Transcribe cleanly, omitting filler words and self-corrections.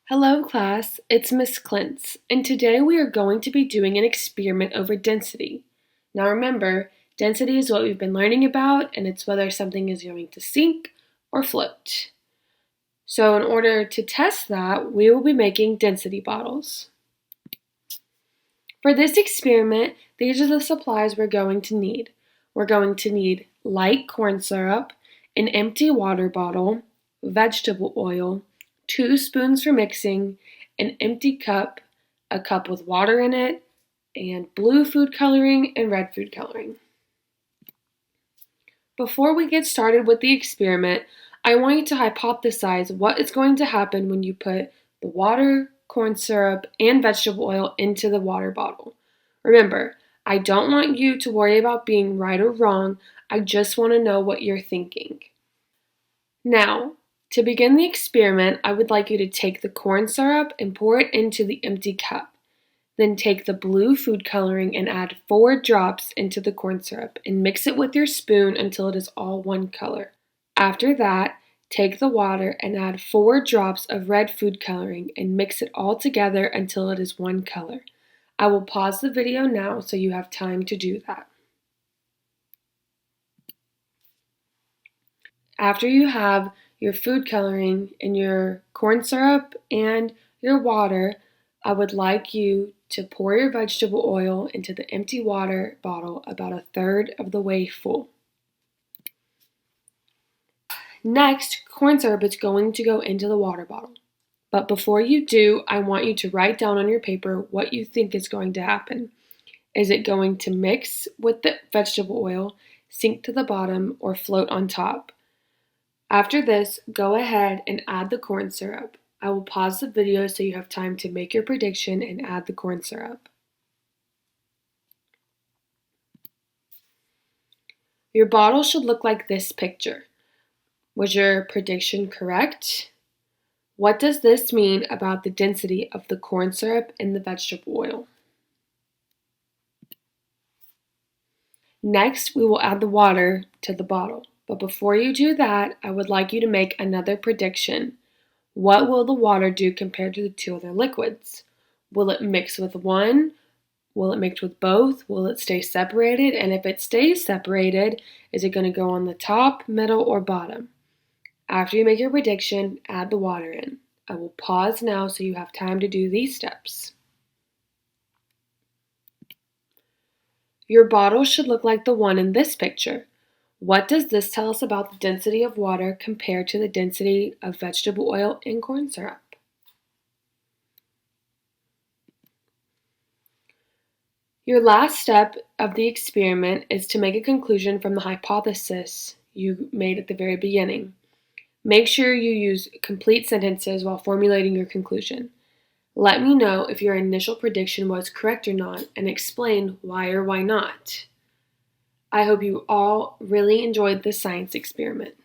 Hello class, it's Miss Clintz, and today we are going to be doing an experiment over density. Now remember, density is what we've been learning about, and it's whether something is going to sink or float. So in order to test that, we will be making density bottles. For this experiment, these are the supplies we're going to need. We're going to need light corn syrup, an empty water bottle, vegetable oil, 2 spoons for mixing, an empty cup, a cup with water in it, and blue food coloring and red food coloring. Before we get started with the experiment, I want you to hypothesize what is going to happen when you put the water, corn syrup, and vegetable oil into the water bottle. Remember, I don't want you to worry about being right or wrong, I just want to know what you're thinking. Now, to begin the experiment, I would like you to take the corn syrup and pour it into the empty cup. Then take the blue food coloring and add 4 drops into the corn syrup and mix it with your spoon until it is all one color. After that, take the water and add 4 drops of red food coloring and mix it all together until it is one color. I will pause the video now so you have time to do that. After you have your food coloring and your corn syrup and your water, I would like you to pour your vegetable oil into the empty water bottle about 1/3 of the way full. Next, corn syrup is going to go into the water bottle. But before you do, I want you to write down on your paper what you think is going to happen. Is it going to mix with the vegetable oil, sink to the bottom, or float on top? After this, go ahead and add the corn syrup. I will pause the video so you have time to make your prediction and add the corn syrup. Your bottle should look like this picture. Was your prediction correct? What does this mean about the density of the corn syrup and the vegetable oil? Next, we will add the water to the bottle. But before you do that, I would like you to make another prediction. What will the water do compared to the 2 other liquids? Will it mix with one? Will it mix with both? Will it stay separated? And if it stays separated, is it going to go on the top, middle, or bottom? After you make your prediction, add the water in. I will pause now so you have time to do these steps. Your bottle should look like the one in this picture. What does this tell us about the density of water compared to the density of vegetable oil and corn syrup? Your last step of the experiment is to make a conclusion from the hypothesis you made at the very beginning. Make sure you use complete sentences while formulating your conclusion. Let me know if your initial prediction was correct or not, and explain why or why not. I hope you all really enjoyed this science experiment.